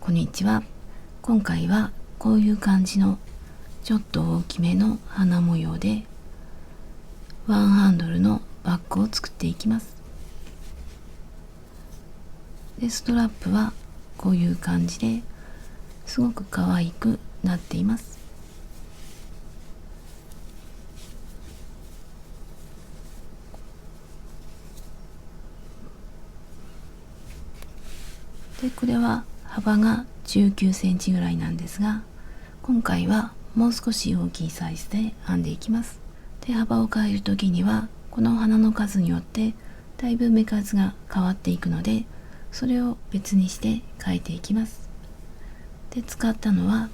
こんにちは。今回はこういう感じのちょっと大きめの花模様でワンハンドルのバッグを作っていきます。でストラップはこういう感じですごく可愛くなっています。でこれは幅が19センチぐらいなんですが、今回はもう少し大きいサイズで編んでいきます。で幅を変える時にはこの花の数によってだいぶ目数が変わっていくので、それを別にして変えていきます。で使ったのは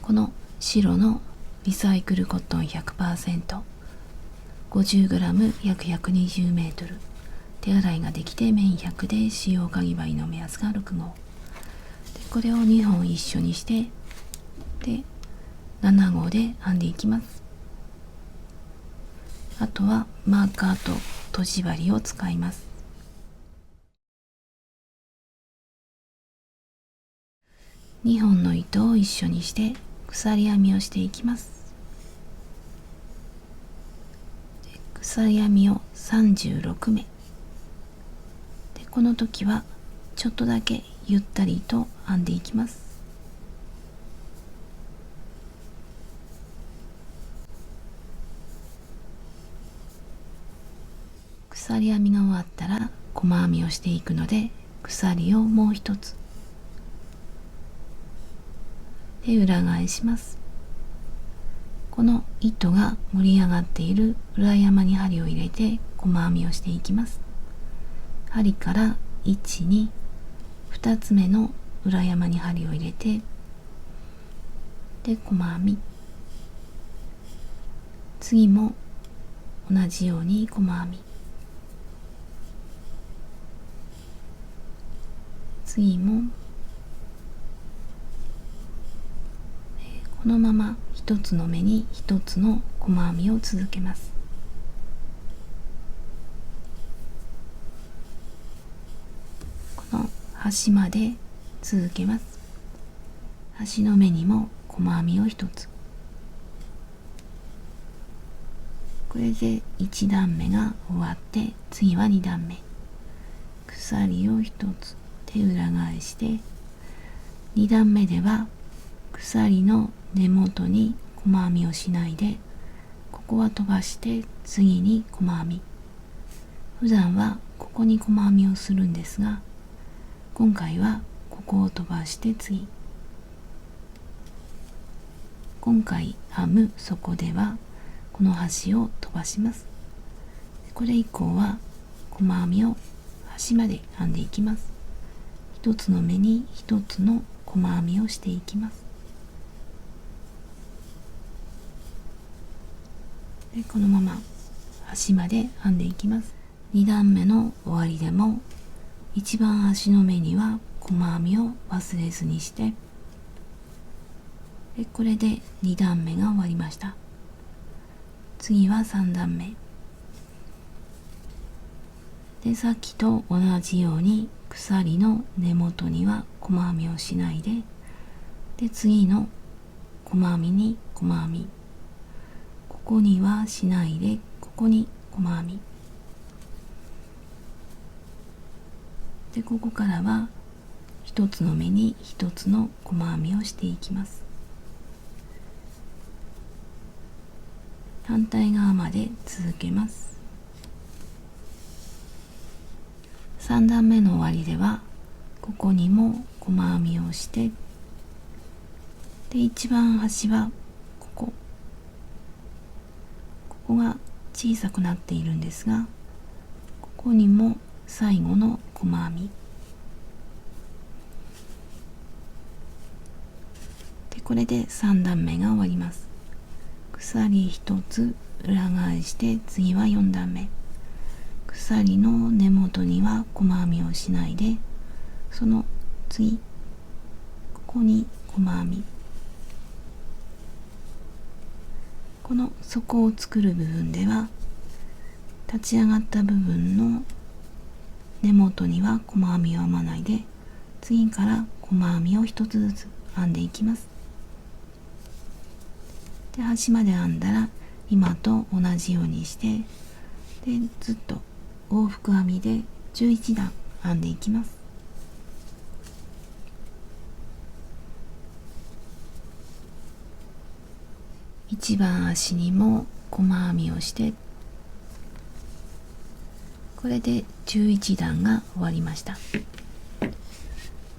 この白のリサイクルコットン 100%、 50g 約 120m、 手洗いができて綿100で使用かぎ針の目安が6号で、これを2本一緒にしてで7号で編んでいきます。あとはマーカーととじ針を使います。2本の糸を一緒にして鎖編みをしていきます。鎖編みを36目で、この時はちょっとだけゆったりと編んでいきます。鎖編みが終わったら細編みをしていくので、鎖をもう一つで裏返します。この糸が盛り上がっている裏山に針を入れて細編みをしていきます。針から1、2、2つ目の裏山に針を入れてで細編み、次も同じように細編み、次もこのまま一つの目に一つの細編みを続けます。この端まで続けます。端の目にも細編みを一つ、これで1段目が終わって次は2段目、鎖を一つで裏返して、2段目では鎖の根元に細編みをしないで、ここは飛ばして次に細編み。普段はここに細編みをするんですが、今回はここを飛ばして次。今回編む底ではこの端を飛ばします。これ以降は細編みを端まで編んでいきます。一つの目に一つの細編みをしていきます。でこのまま端まで編んでいきます。2段目の終わりでも一番端の目には細編みを忘れずにして、でこれで2段目が終わりました。次は3段目で、さっきと同じように鎖の根元には細編みをしないで、で次の細編みに細編み、ここにはしないでここに細編みで、ここからは一つの目に一つの細編みをしていきます。反対側まで続けます。3段目の終わりではここにも細編みをして、で一番端はここが小さくなっているんですが、ここにも最後の細編みで、これで3段目が終わります。鎖1つ裏返して次は4段目、鎖の根元には細編みをしないで、その次ここに細編み、この底を作る部分では立ち上がった部分の根元には細編みを編まないで、次から細編みを1つずつ編んでいきます。で端まで編んだら今と同じようにして、でずっと往復編みで11段編んでいきます。一番足にも細編みをして、これで11段が終わりました。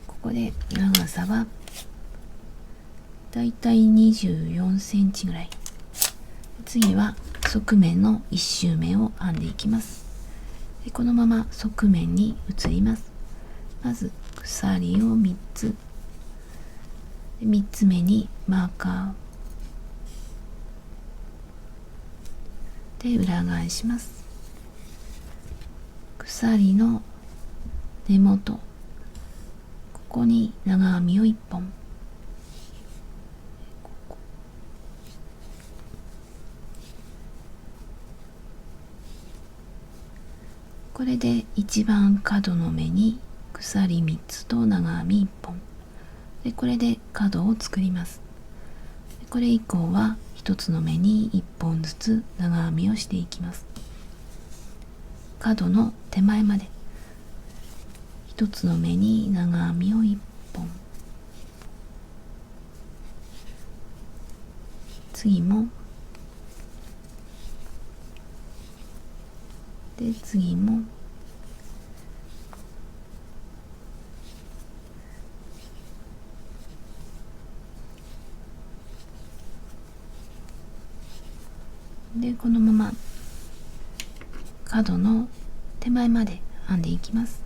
ここで長さはだいたい24センチぐらい。次は側面の1周目を編んでいきます。でこのまま側面に移ります。まず鎖を3つ、3つ目にマーカーで裏返します。鎖の根元、ここに長編みを1本、これで一番角の目に鎖3つと長編み1本で、これで角を作ります。これ以降は1つの目に1本ずつ長編みをしていきます。角の手前まで1つの目に長編みを1本、次もで次も、でこのまま角の手前まで編んでいきます。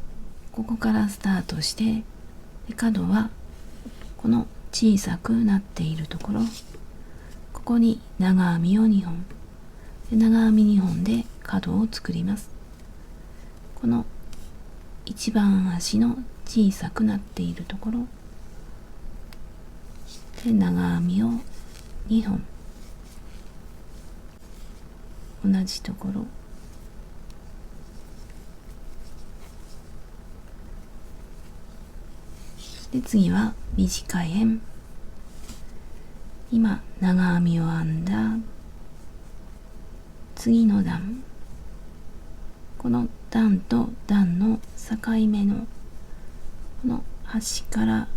ここからスタートして、で角はこの小さくなっているところ、ここに長編みを2本で、長編み2本で角を作ります。この一番端の小さくなっているところで長編みを2本、同じところで、次は短い円、今長編みを編んだ次の段、この段と段の境目のこの端から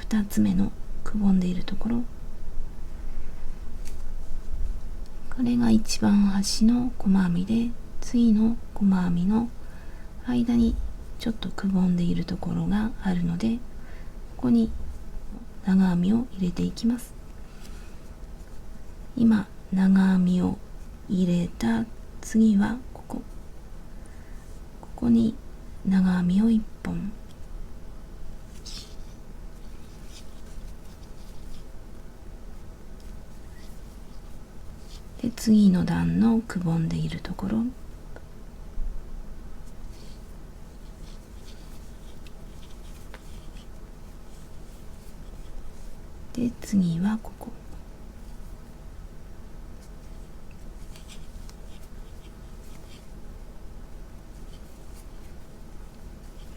2つ目のくぼんでいるところ、これが一番端の細編みで、次の細編みの間にちょっとくぼんでいるところがあるので、ここに長編みを入れていきます。今長編みを入れた次はここに長編みを1本、で次の段のくぼんでいるところ、で次はここ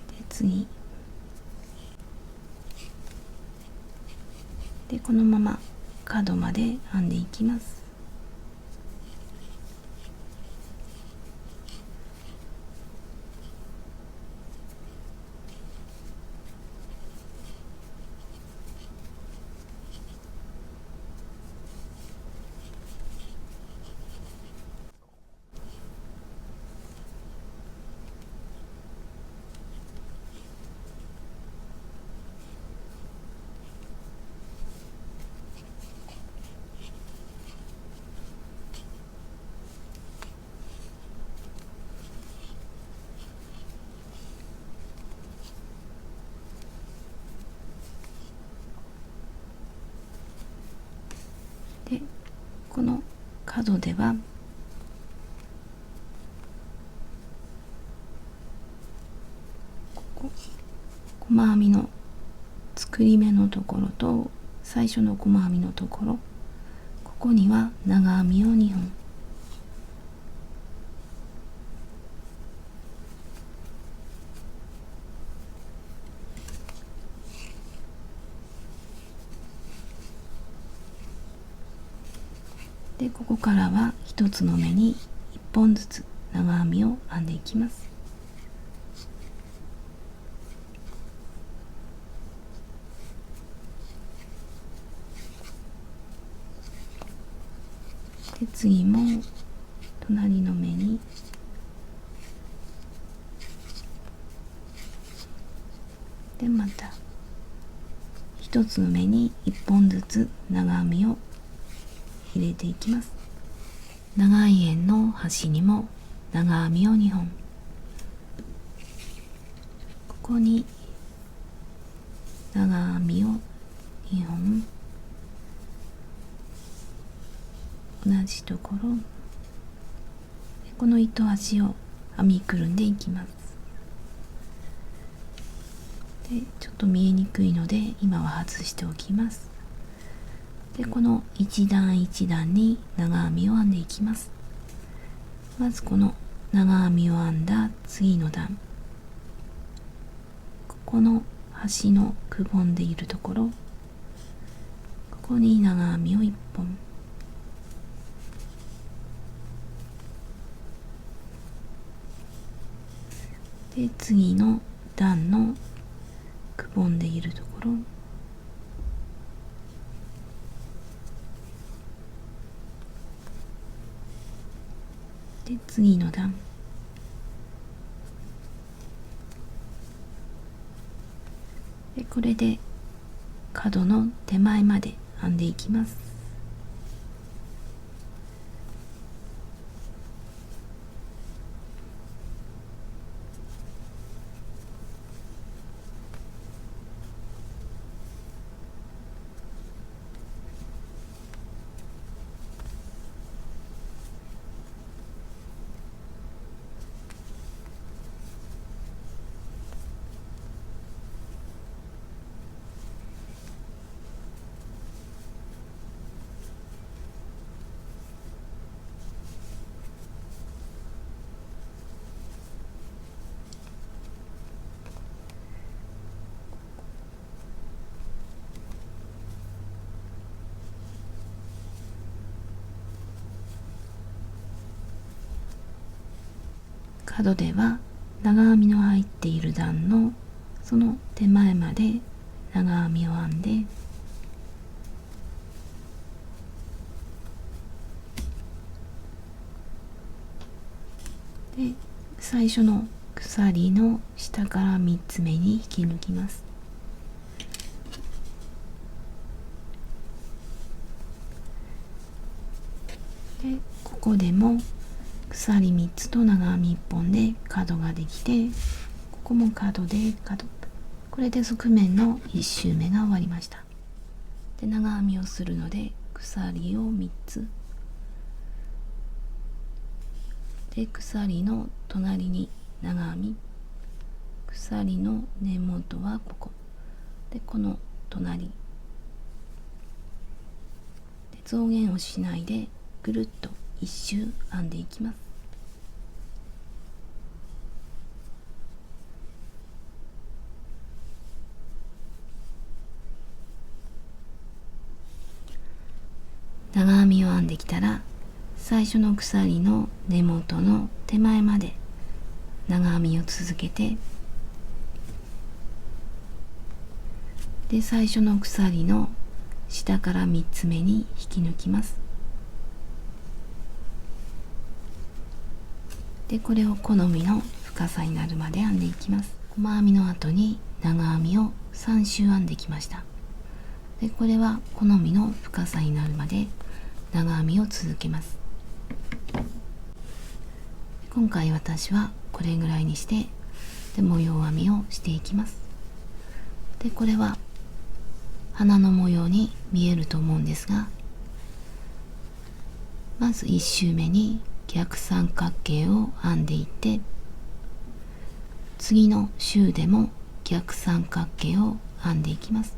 で、次でこのまま角まで編んでいきます。でこの角では細編みの作り目のところと最初の細編みのところ、ここには長編みを2本、でここからは一つの目に1本ずつ長編みを編んでいきます。で次も隣の目にでまた一つの目に1本ずつ長編みを入れていきます。長い円の端にも長編みを2本、ここに長編みを2本、同じところ、この糸端を編みくるんでいきます。でちょっと見えにくいので今は外しておきます。でこの一段一段に長編みを編んでいきます。まずこの長編みを編んだ次の段、ここの端のくぼんでいるところ、ここに長編みを1本、で次の段のくぼんでいるところ、で次の段、でこれで角の手前まで編んでいきます。角では長編みの入っている段のその手前まで長編みを編んで、で最初の鎖の下から3つ目に引き抜きます。でここでも鎖3つと長編み1本で角ができて、ここも角で角、これで側面の1周目が終わりました。で長編みをするので鎖を3つで、鎖の隣に長編み、鎖の根元はここで、この隣で増減をしないでぐるっと1周編んでいきます。長編みを編んできたら、最初の鎖の根元の手前まで長編みを続けて、で最初の鎖の下から3つ目に引き抜きます。でこれを好みの深さになるまで編んでいきます。細編みの後に長編みを3周編んできました。でこれは好みの深さになるまで長編みを続けます。今回私はこれぐらいにしてで模様編みをしていきます。でこれは花の模様に見えると思うんですが、まず1周目に逆三角形を編んでいって、次の周でも逆三角形を編んでいきます。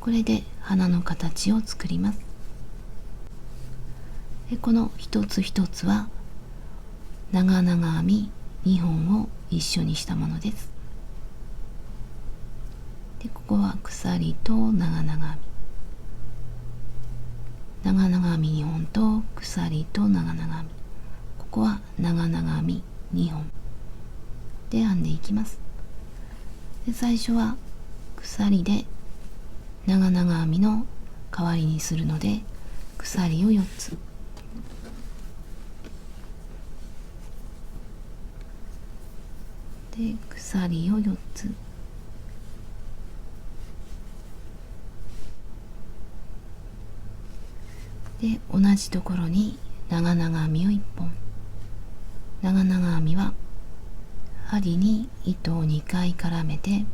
これで花の形を作ります。でこの一つ一つは長々編み2本を一緒にしたものです。でここは鎖と長々編み長々編み2本と鎖と長々編み、ここは長々編み2本で編んでいきます。で最初は鎖で長々編みの代わりにするので、鎖を4つで鎖を4つで、同じところに長々編みを1本。長々編みは針に糸を2回絡めて、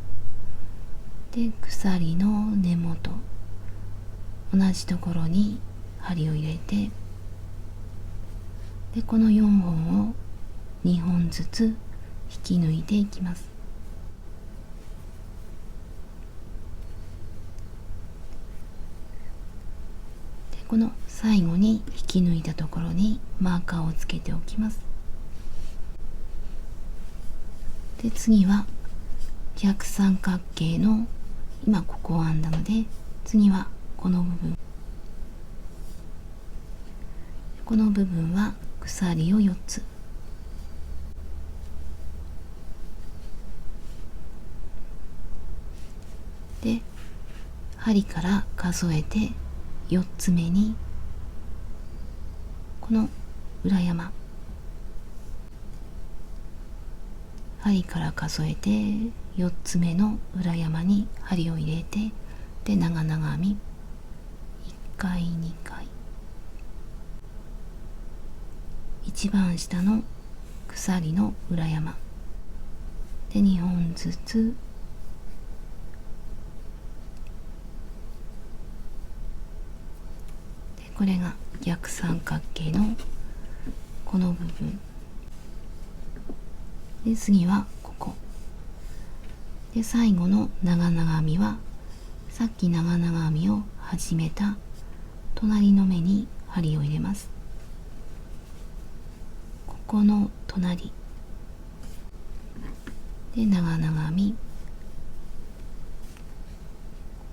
で鎖の根元同じところに針を入れて、でこの4本を2本ずつ引き抜いていきます。でこの最後に引き抜いたところにマーカーをつけておきます。で次は逆三角形の、今ここを編んだので、次はこの部分、この部分は鎖を4つで、針から数えて4つ目にこの裏山、針から数えて4つ目の裏山に針を入れて、で長々編み1回2回、一番下の鎖の裏山で2本ずつで、これが逆三角形のこの部分で、次はここで、最後の長々編みはさっき長々編みを始めた隣の目に針を入れます。ここの隣で長々編み、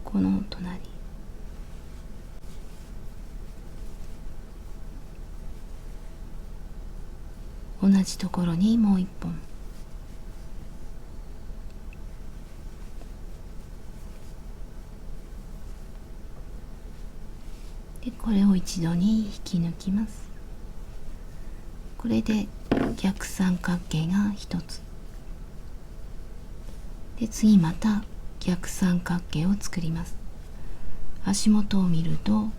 この隣同じところにもう一本で、これを一度に引き抜きます。これで逆三角形が1つで、次また逆三角形を作ります。足元を見ると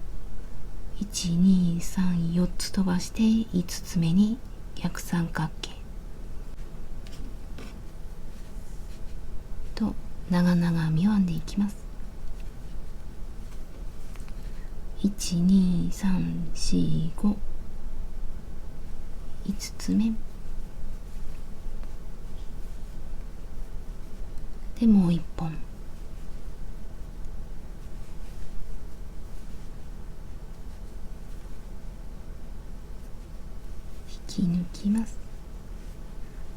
1、2、3、4つ飛ばして5つ目に逆三角形と長々編みを編んでいきます。1、2、3、4、5、5つ目で、もう1本引き抜きます。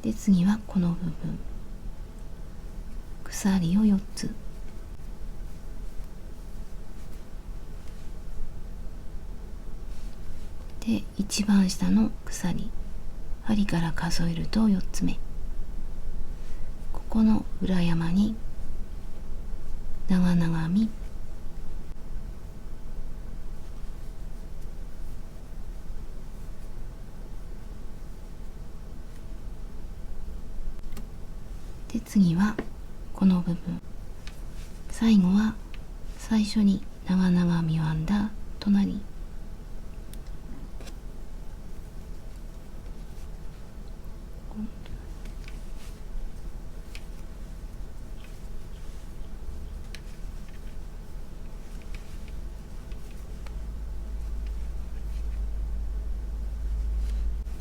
で次はこの部分、鎖を4つで、一番下の鎖、針から数えると4つ目、ここの裏山に長々編みで、次はこの部分、最後は最初に長々編みを編んだ隣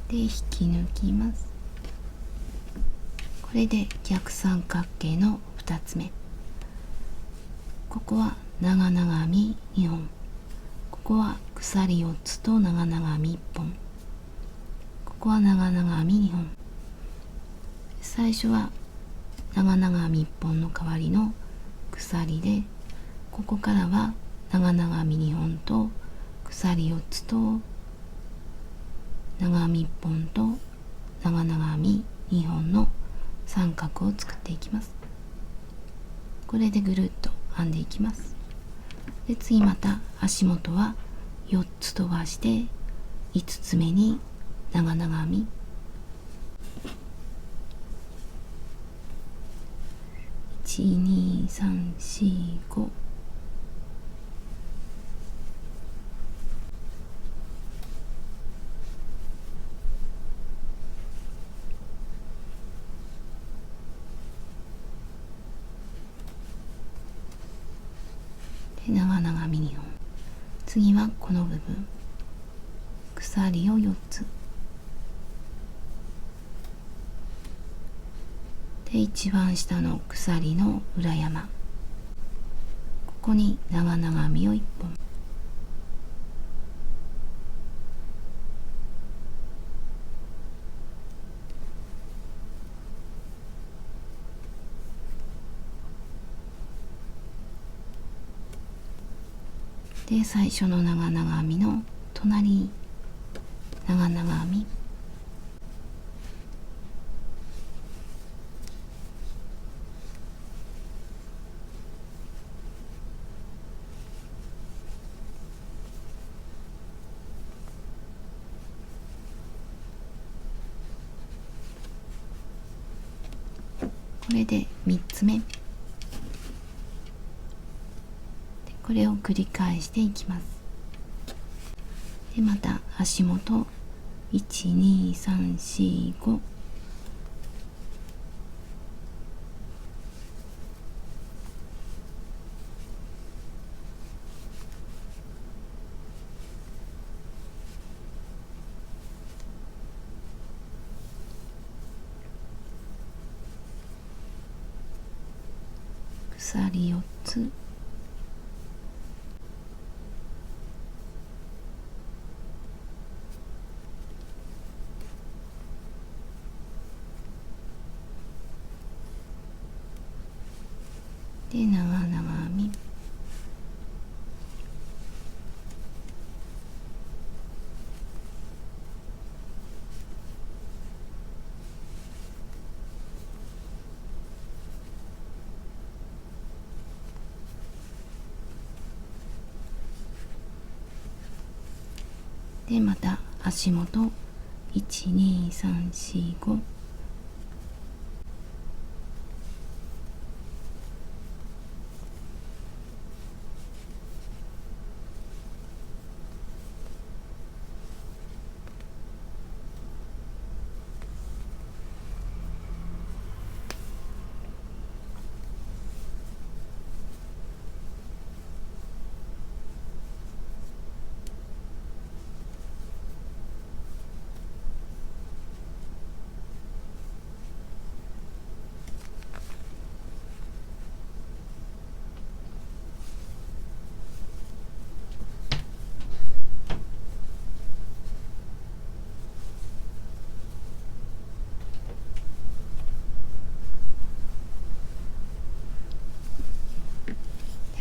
で引き抜きます。これで逆三角形の2つ目、ここは長々編み2本、ここは鎖4つと長々編み1本、ここは長々編み2本、最初は長々編み1本の代わりの鎖で、ここからは長々編み2本と鎖4つと長編み1本と長々編み2本の三角を作っていきます。これでぐるっと編んでいきます。で次また足元は4つ飛ばして5つ目に長々編み、12345で長々編み2本、次はこの部分鎖を4つで、一番下の鎖の裏山、ここに長々編みを1本で、最初の長々編みの隣に長々編み、これで3つ目で、これを繰り返していきます。でまた足元12345鎖4つで長々編み、でまた足元12345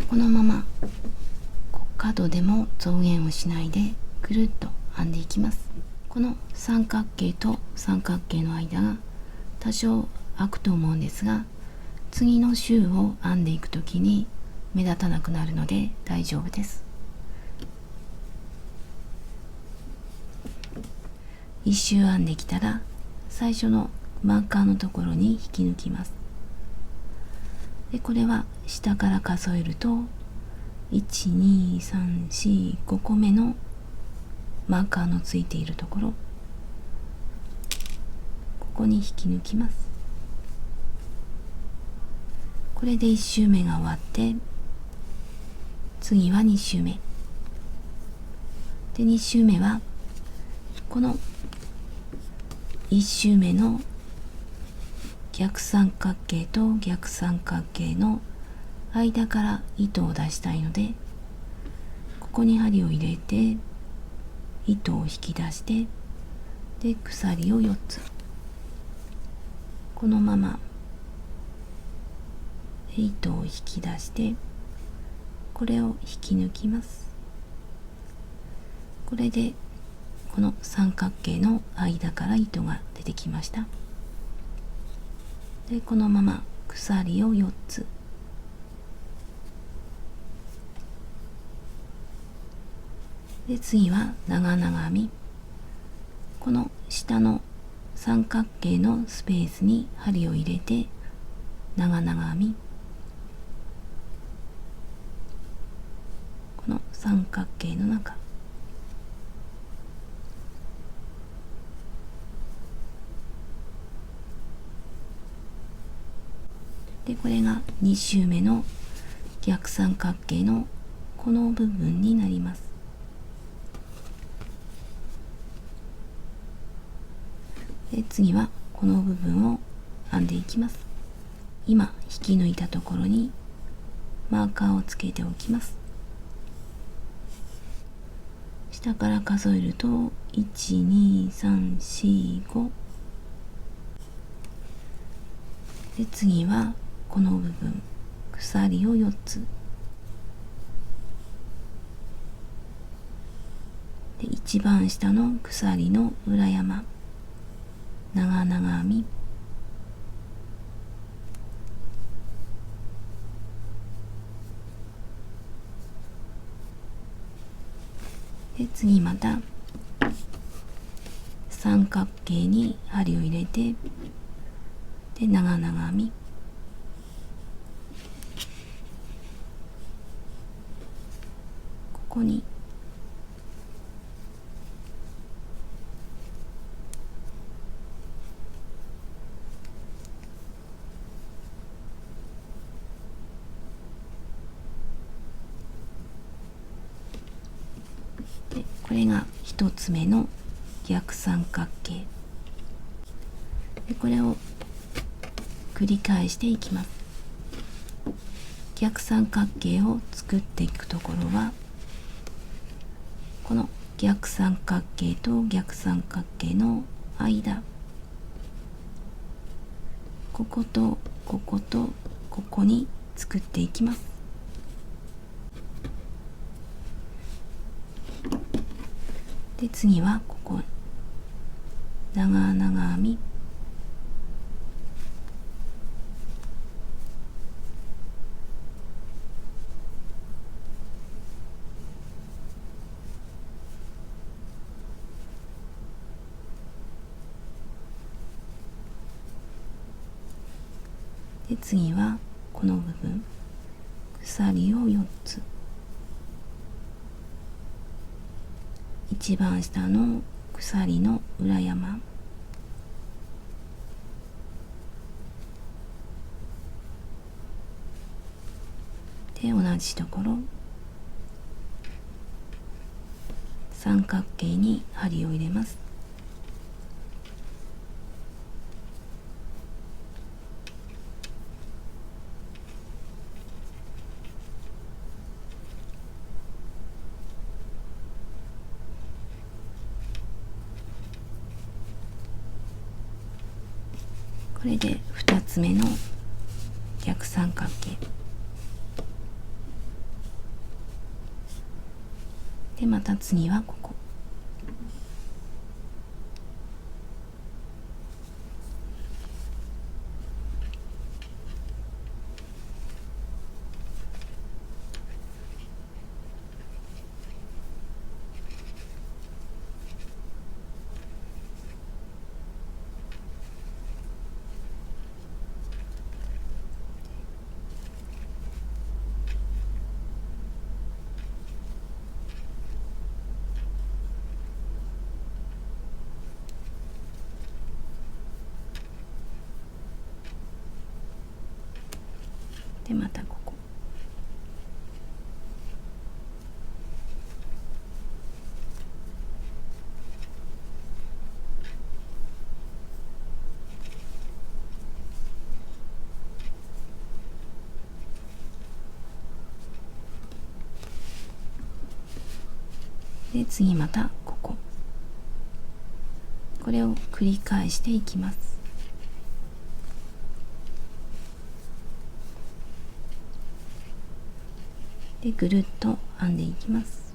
このまま角でも増減をしないでぐるっと編んでいきます。この三角形と三角形の間が多少空くと思うんですが、次の周を編んでいくときに目立たなくなるので大丈夫です。一周編んできたら最初のマーカーのところに引き抜きます。でこれは下から数えると12345個目のマーカーのついているところ、ここに引き抜きます。これで1周目が終わって、次は2周目で、2周目はこの1周目の逆三角形と逆三角形の間から糸を出したいので、ここに針を入れて糸を引き出して、で鎖を4つこのまま糸を引き出して、これを引き抜きます。これでこの三角形の間から糸が出てきました。でこのまま鎖を4つ、で次は長々編み。この下の三角形のスペースに針を入れて長々編み。この三角形の中、でこれが2周目の逆三角形のこの部分になります。で次はこの部分を編んでいきます。今引き抜いたところにマーカーをつけておきます。下から数えると12345で次はこの部分鎖を4つで一番下の鎖の裏山長々編み。で次また三角形に針を入れてで長々編み。ここにでこれが一つ目の逆三角形でこれを繰り返していきます。逆三角形を作っていくところはこの逆三角形と逆三角形の間、こことこことここに作っていきます。で次はここ長々編み。で次はこの部分鎖を4つ、一番下の鎖の裏山で同じところ三角形に針を入れます。これで2つ目の逆三角形でまた次はここでまたここで次またここ、これを繰り返していきます。でぐるっと編んでいきます。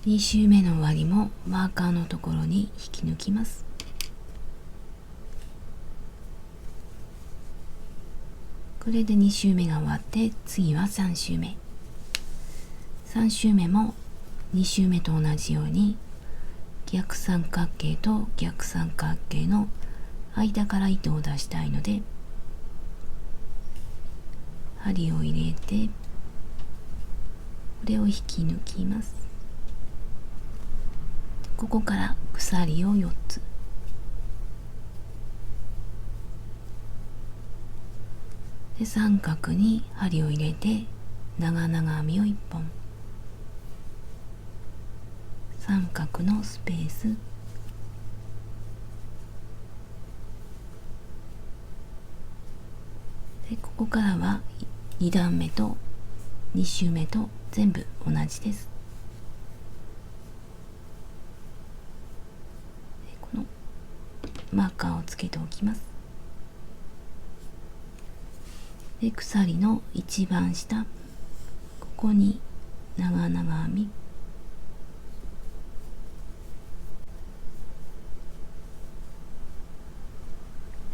2周目の終わりもマーカーのところに引き抜きます。これで2周目が終わって、次は3周目。3周目も2周目と同じように逆三角形と逆三角形の間から糸を出したいので、針を入れてこれを引き抜きます。ここから鎖を4つ、で三角に針を入れて長々編みを1本、三角のスペース、でここからは2段目と2周目と全部同じです。でこのマーカーをつけておきます。で鎖の一番下、ここに長々編み、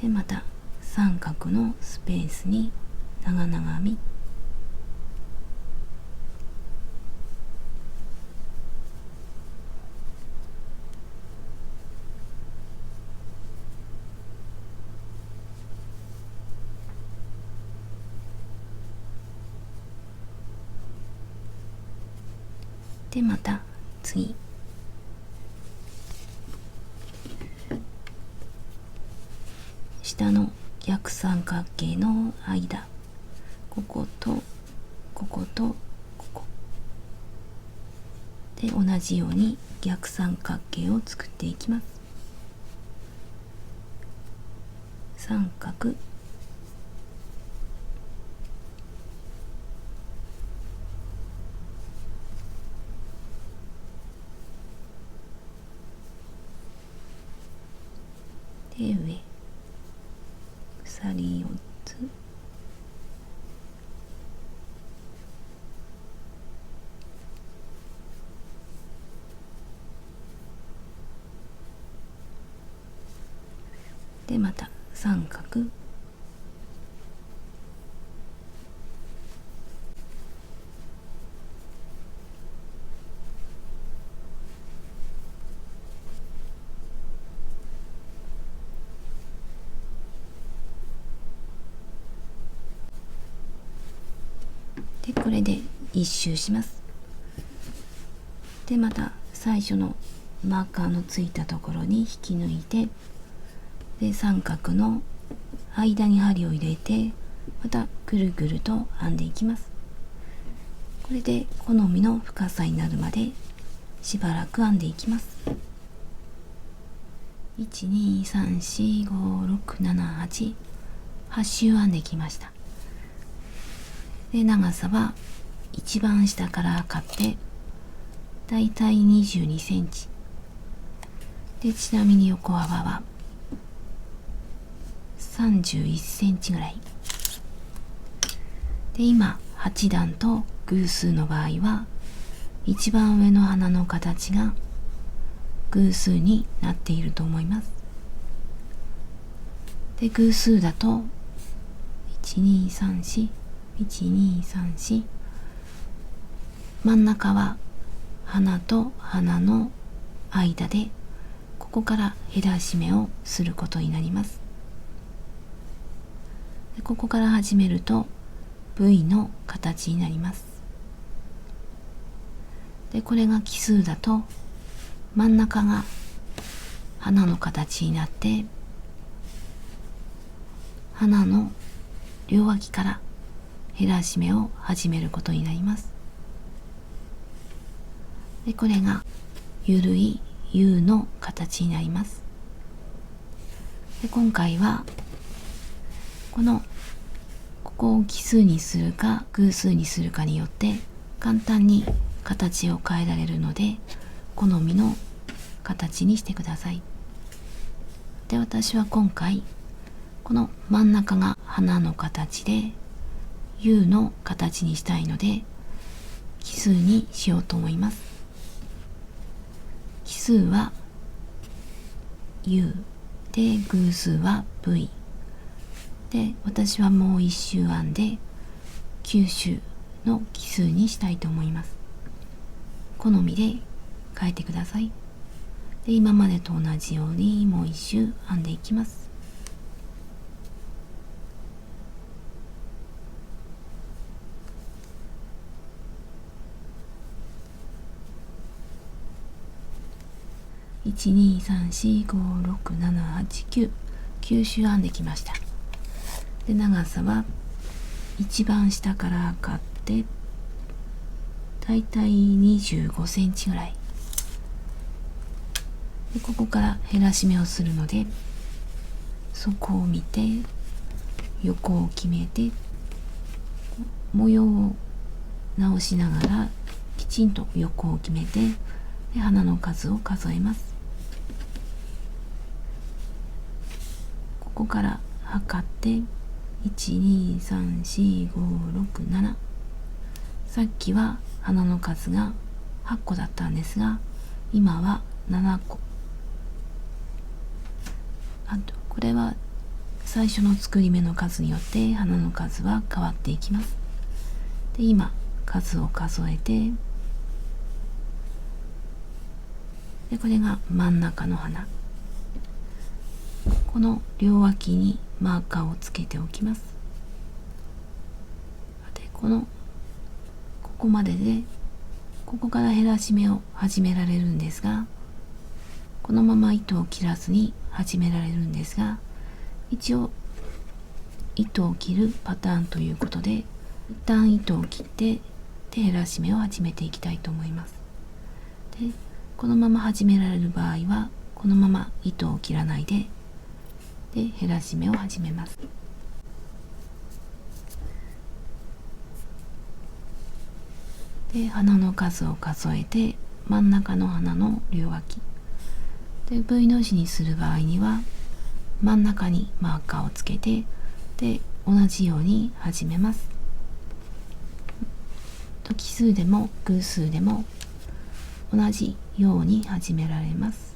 でまた三角のスペースに長々編み、でまた次下の逆三角形の間、こことこことここで同じように逆三角形を作っていきます。三角、で上、鎖4つ、でまた三角、でこれで1周します。でまた最初のマーカーのついたところに引き抜いて、で三角の間に針を入れてまたぐるぐると編んでいきます。これで好みの深さになるまでしばらく編んでいきます。123456788 8周編んできました。で長さは一番下から測ってだいたい22センチで、ちなみに横幅は31センチぐらいで、今8段と偶数の場合は一番上の花の形が偶数になっていると思います。で偶数だと1234、1234、真ん中は花と花の間で、ここからへら締めをすることになります。でここから始めると V の形になります。でこれが奇数だと真ん中が花の形になって、花の両脇からへら締めを始めることになります。でこれがゆるい U の形になります。で今回はここを奇数にするか偶数にするかによって簡単に形を変えられるので、好みの形にしてください。で私は今回この真ん中が花の形で U の形にしたいので奇数にしようと思います。奇数は U で、偶数は V で、私はもう一周編んで9周の奇数にしたいと思います。好みで変えてください。で、今までと同じようにもう一周編んでいきます。123456789 9周編んできました。で、長さは一番下から測ってだいたい25センチぐらいで、ここから減らし目をするので、そこを見て横を決めて模様を直しながらきちんと横を決めて、で、花の数を数えます。ここから測って1234567、さっきは花の数が8個だったんですが、今は7個。あとこれは最初の作り目の数によって花の数は変わっていきます。で、今数を数えて、で、これが真ん中の花。この両脇にマーカーをつけておきます。で、ここまでで、ここから減らし目を始められるんですが、このまま糸を切らずに始められるんですが、一応糸を切るパターンということで、一旦糸を切ってで減らし目を始めていきたいと思います。で、このまま始められる場合はこのまま糸を切らないで減らし目を始めます。で、花の数を数えて真ん中の花の両脇で、 V の字にする場合には真ん中にマーカーをつけて、で、同じように始めます。奇数でも偶数でも同じように始められます。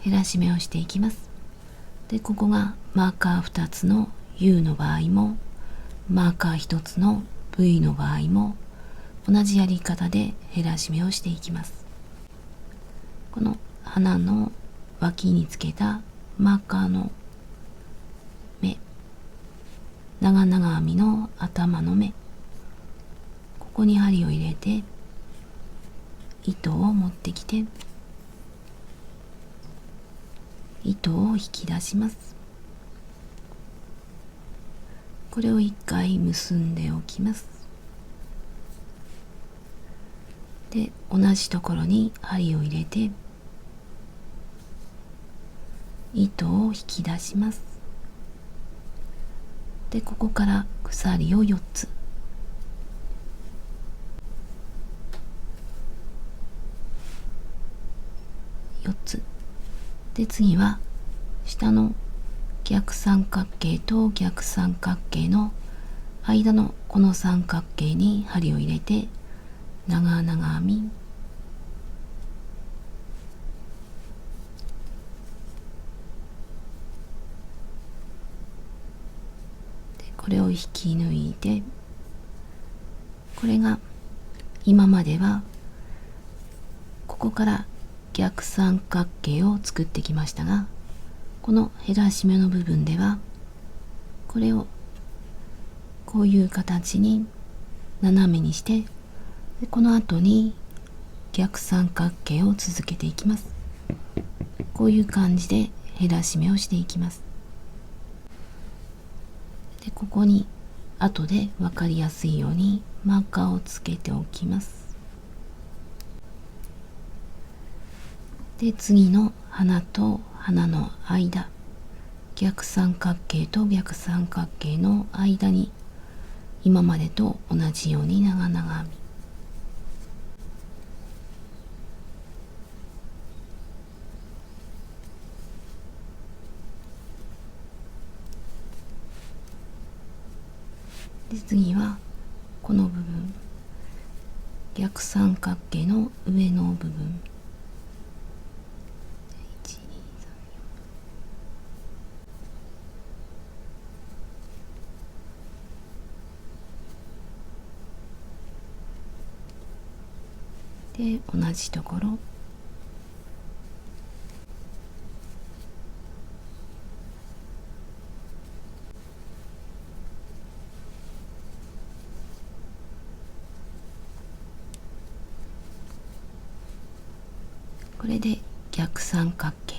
減らし目をしていきます。で、ここがマーカー2つの U の場合もマーカー1つの V の場合も同じやり方で減らし目をしていきます。この花の脇につけたマーカーの目、長々編みの頭の目、ここに針を入れて糸を持ってきて糸を引き出します。これを1回結んでおきます。で、同じところに針を入れて糸を引き出します。で、ここから鎖を4つ、で、次は下の逆三角形と逆三角形の間のこの三角形に針を入れて長々編み、で、これを引き抜いて、これが今まではここから逆三角形を作ってきましたが、この減らし目の部分ではこれをこういう形に斜めにして、で、この後に逆三角形を続けていきます。こういう感じで減らし目をしていきます。で、ここに後で分かりやすいようにマーカーをつけておきます。で、次の花と花の間、逆三角形と逆三角形の間に今までと同じように長々編み、で次はこの部分、逆三角形の上の部分、で同じところ、これで逆三角形、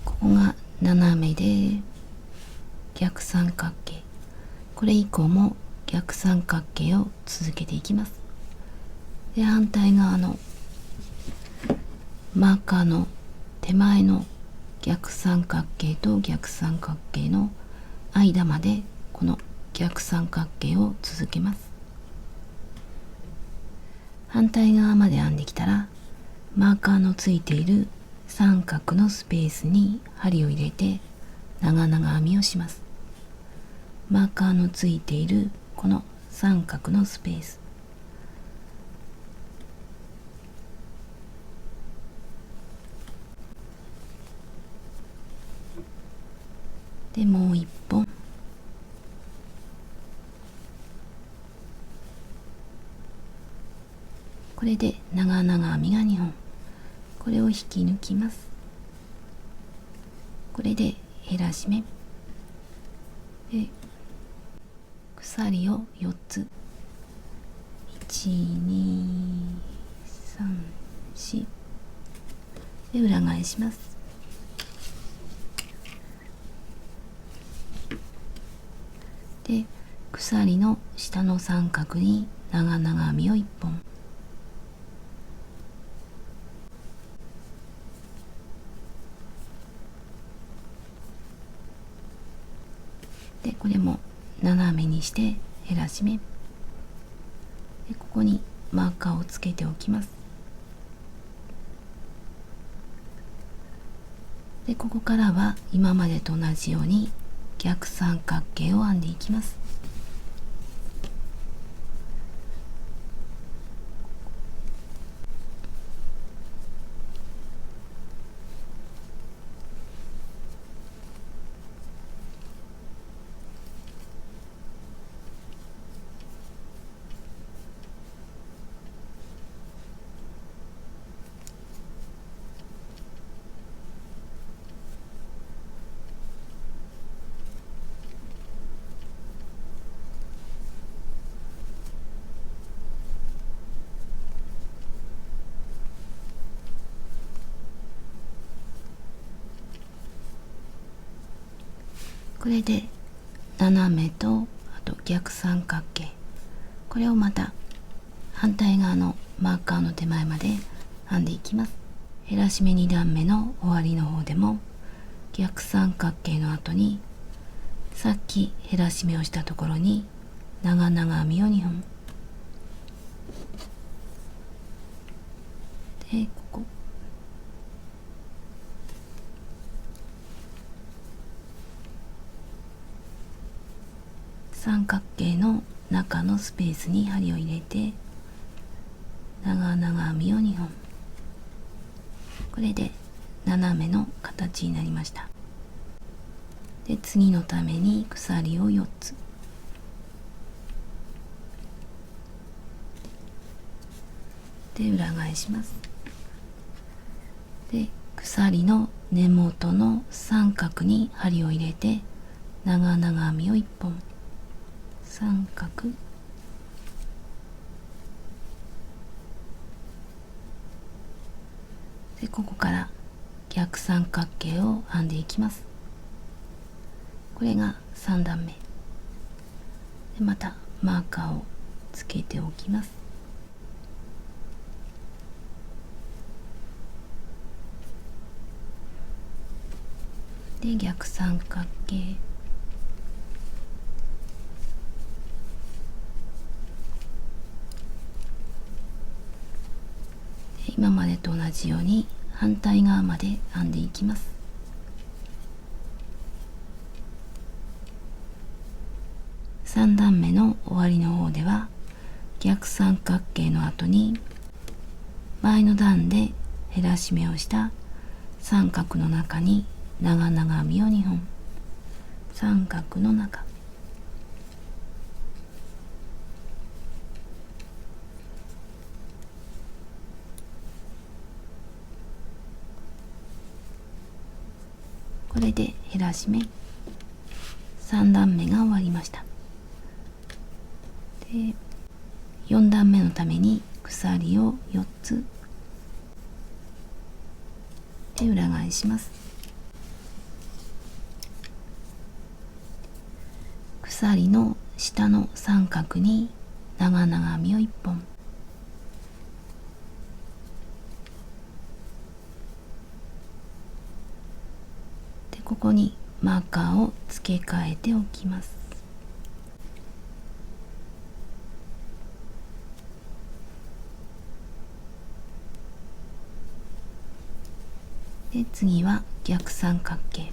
ここが斜めで逆三角形、これ以降も逆三角形を続けていきます。で反対側のマーカーの手前の逆三角形と逆三角形の間までこの逆三角形を続けます。反対側まで編んできたら、マーカーのついている三角のスペースに針を入れて長々編みをします。マーカーのついているこの三角のスペース、でもう一本、これで長々編みが2本、これを引き抜きます。これで減らし目で鎖を4つ、1,2,3,4で裏返します。で鎖の下の三角に長々編みを1本、でこれも斜めにして減らし目で、ここにマーカーをつけておきます。でここからは今までと同じように逆三角形を編んでいきます。これで斜めとあと逆三角形、これをまた反対側のマーカーの手前まで編んでいきます。減らし目2段目の終わりの方でも逆三角形の後にさっき減らし目をしたところに長々編みを2本で、ここ三角形の中のスペースに針を入れて長々編みを2本、これで斜めの形になりました。で次のために鎖を4つで裏返します。で鎖の根元の三角に針を入れて長々編みを1本、三角でここから逆三角形を編んでいきます。これが3段目で、またマーカーをつけておきます。で逆三角形今までと同じように反対側まで編んでいきます。3段目の終わりの方では逆三角形の後に前の段で減らし目をした三角の中に長々編みを2本、三角の中、これで減らし目3段目が終わりました。で4段目のために鎖を4つで裏返します。鎖の下の三角に長々編みを1本、でここにマーカーを付け替えておきます。で次は逆三角形、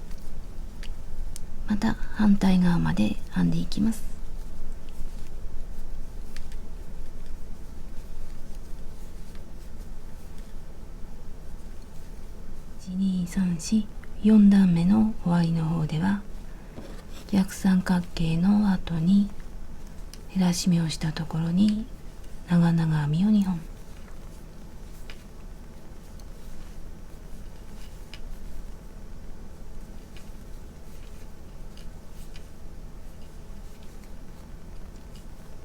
また反対側まで編んでいきます。1、2、3、4、4段目の終わりの方では逆三角形の後に減らし目をしたところに長々編みを2本、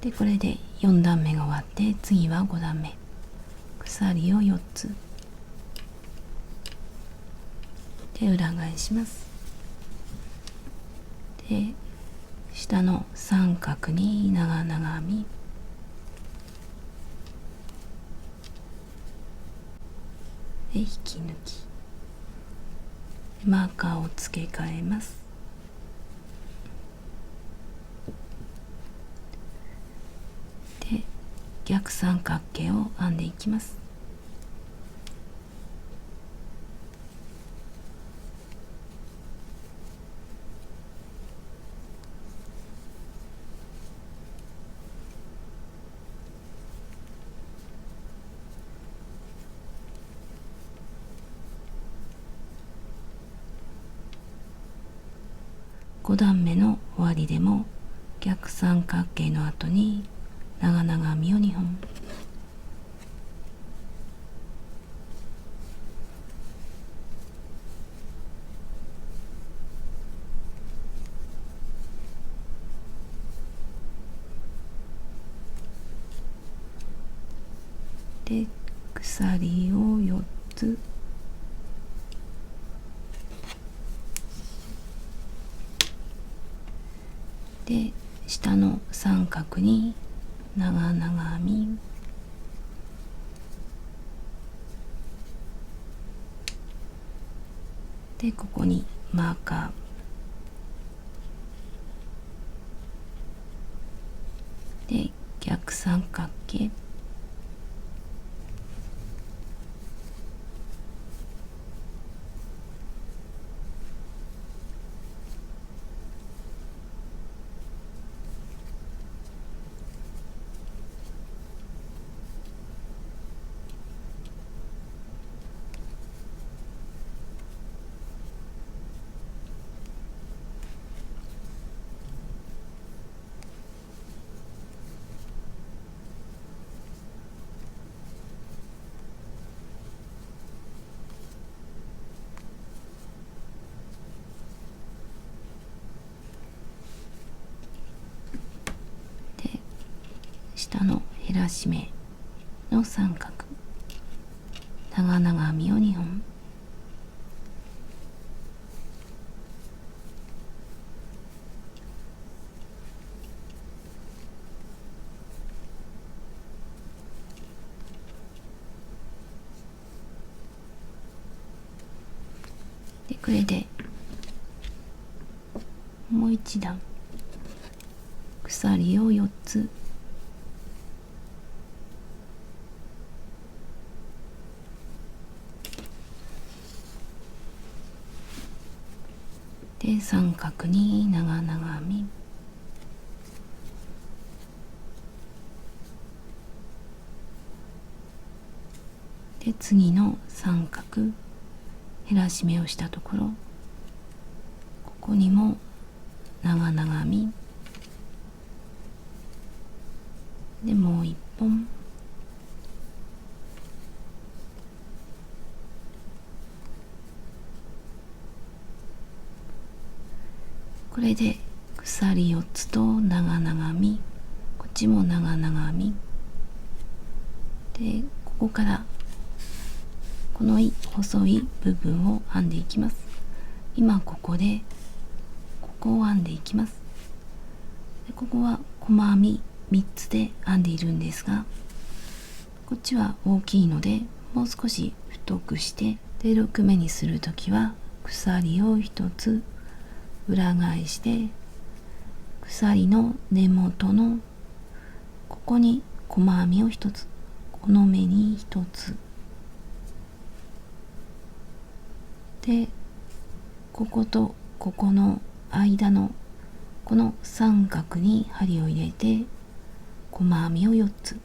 でこれで4段目が終わって、次は5段目、鎖を4つで裏返します。で下の三角に長々編み、で引き抜き、マーカーを付け替えます。で逆三角形を編んでいきます。5段目の終わりでも逆三角形の後に長々編みを2本、で鎖を4つで下の三角に長々編み、でここにマーカーで逆三角形、下の減らし目の三角、長々編みを2本、でこれでもう一段鎖を4つで三角に長々編み、で次の三角減らし目をしたところ、ここにも長々編みで、もう一本これで鎖4つと長々編み、こっちも長々編みで、ここからこの細い部分を編んでいきます。今ここでここを編んでいきます。でここは細編み3つで編んでいるんですが、こっちは大きいのでもう少し太くして、で6目にするときは鎖を1つ裏返して、鎖の根元のここに細編みを1つ、この目に1つで、こことここの間のこの三角に針を入れて細編みを4つ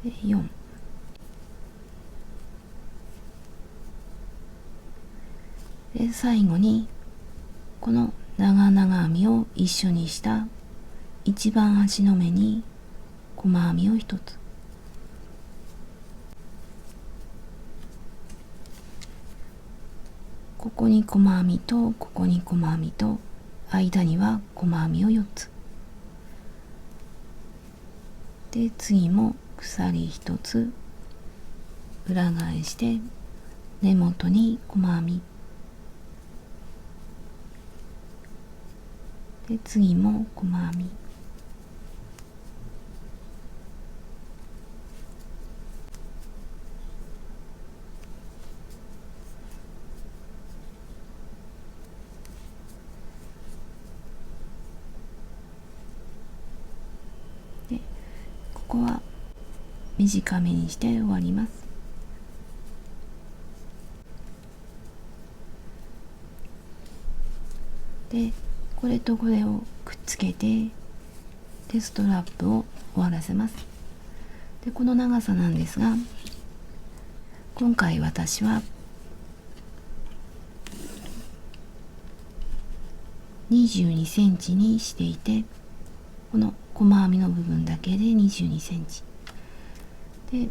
で4で、最後にこの長々編みを一緒にした一番端の目に細編みを1つ、ここに細編みとここに細編みと間には細編みを4つで、次も鎖1つ裏返して根元に細編みで、次も細編みで、ここは短めにして終わります。でこれとこれをくっつけて、でストラップを終わらせます。でこの長さなんですが、今回私は22センチにしていて、この細編みの部分だけで22センチで、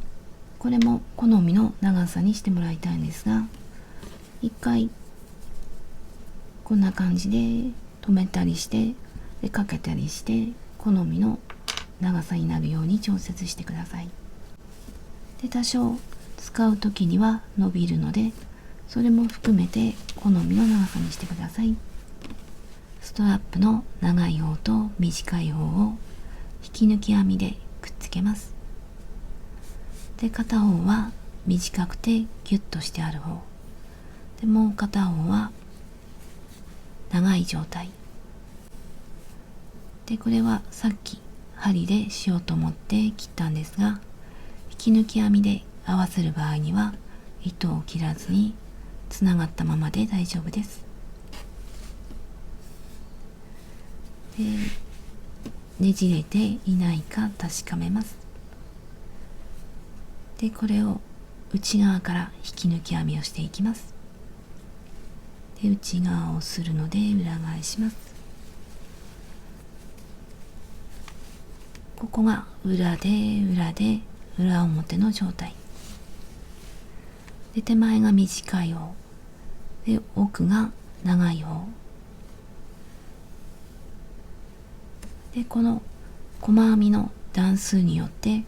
これも好みの長さにしてもらいたいんですが、一回こんな感じで止めたりしてでかけたりして好みの長さになるように調節してください。で多少使う時には伸びるので、それも含めて好みの長さにしてください。ストラップの長い方と短い方を引き抜き編みでくっつけます。で片方は短くてギュッとしてある方で、もう片方は長い状態で、これはさっき針でしようと思って切ったんですが、引き抜き編みで合わせる場合には糸を切らずにつながったままで大丈夫です。でねじれていないか確かめます。でこれを内側から引き抜き編みをしていきます。で内側をするので裏返します。ここが裏で裏で裏表の状態で、手前が短い方で奥が長い方で、この細編みの段数によって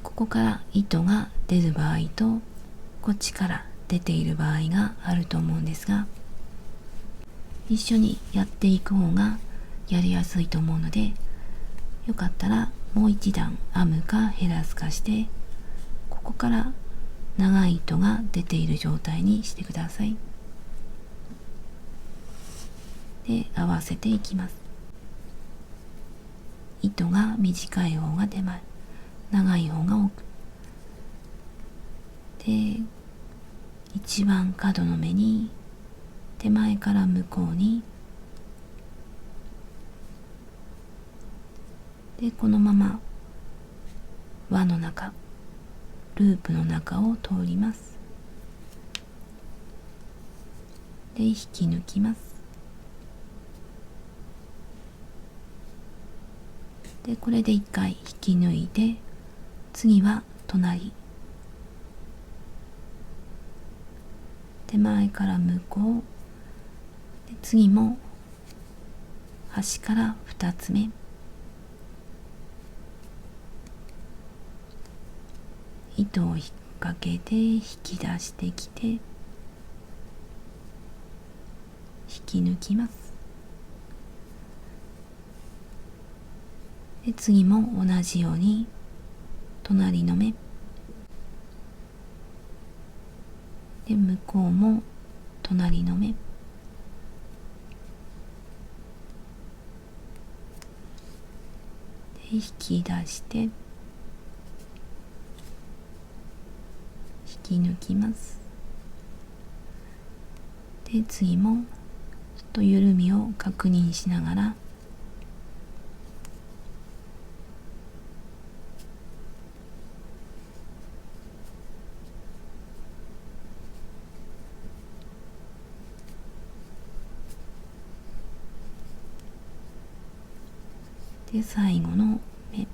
ここから糸が出る場合とこっちから出ている場合があると思うんですが、一緒にやっていく方がやりやすいと思うので、よかったらもう一段編むか減らすかして、ここから長い糸が出ている状態にしてください。で合わせていきます。糸が短い方が手前、長い方が奥で、一番角の目に手前から向こうに、でこのまま輪の中、ループの中を通ります。で引き抜きます。でこれで一回引き抜いて、次は隣、手前から向こうで、次も端から2つ目、糸を引っ掛けて引き出してきて引き抜きます。で次も同じように隣の目で、向こうも隣の目で引き出して引き抜きます。で次もちょっと緩みを確認しながらで最後の目、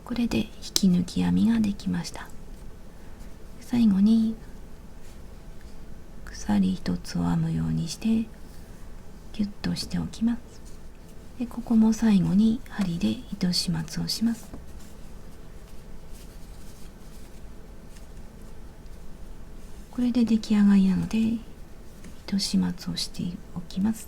これで引き抜き編みができました。最後に鎖一つを編むようにしてギュッとしておきます。でここも最後に針で糸始末をします。これで出来上がりなので糸始末をしておきます。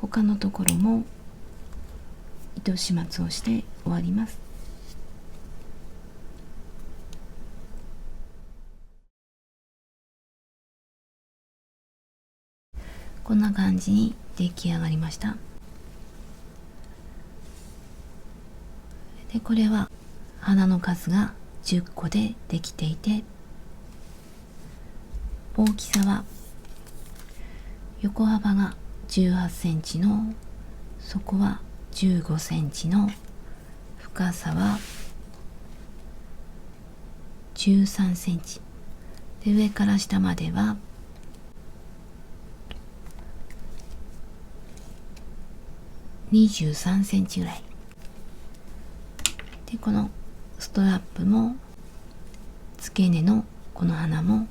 他のところも糸始末をして終わります。こんな感じに出来上がりました。でこれは花の数が10個でできていて、大きさは横幅が18センチの底は15センチの深さは13センチで、上から下までは23センチぐらいで、このストラップも付け根のこの花も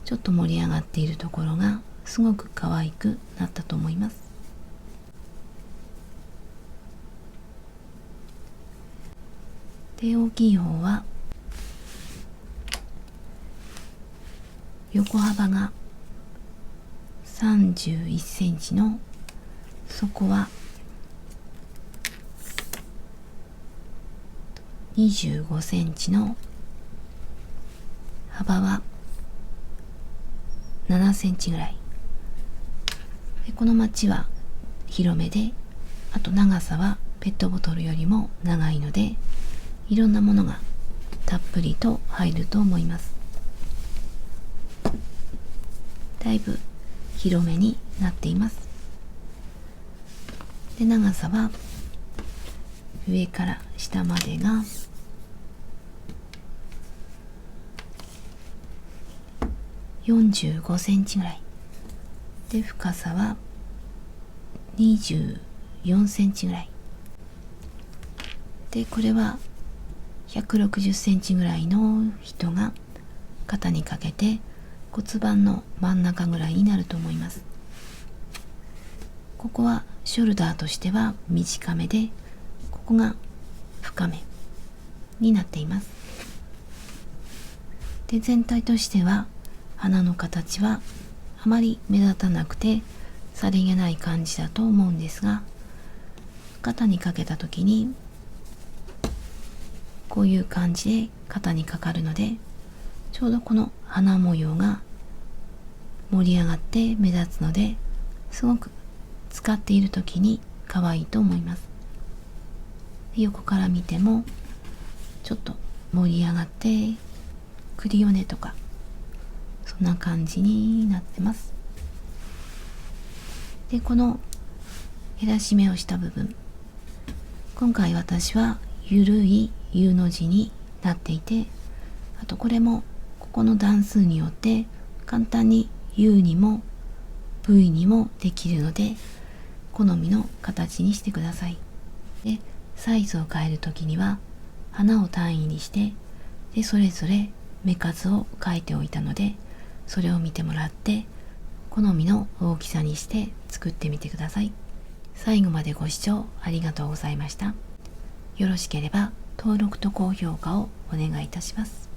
ちょっと盛り上がっているところがすごく可愛くなったと思います。で大きい方は横幅が31センチの底は25センチの幅は7センチぐらいで、このマチは広めで、あと長さはペットボトルよりも長いのでいろんなものがたっぷりと入ると思います。だいぶ広めになっています。で、長さは上から下までが45センチぐらいで、深さは24センチぐらいで、これは160センチぐらいの人が肩にかけて骨盤の真ん中ぐらいになると思います。ここはショルダーとしては短めで、ここが深めになっています。で、全体としては鼻の形はあまり目立たなくてさりげない感じだと思うんですが、肩にかけた時にこういう感じで肩にかかるので、ちょうどこの鼻模様が盛り上がって目立つので、すごく使っている時に可愛いと思います。横から見てもちょっと盛り上がってクリオネとかそんな感じになってます。で、この減らし目をした部分、今回私はゆるい U の字になっていて、あとこれもここの段数によって簡単に U にも V にもできるので、好みの形にしてください。で、サイズを変えるときには花を単位にして、でそれぞれ目数を書いておいたので、それを見てもらって好みの大きさにして作ってみてください。最後までご視聴ありがとうございました。よろしければ登録と高評価をお願いいたします。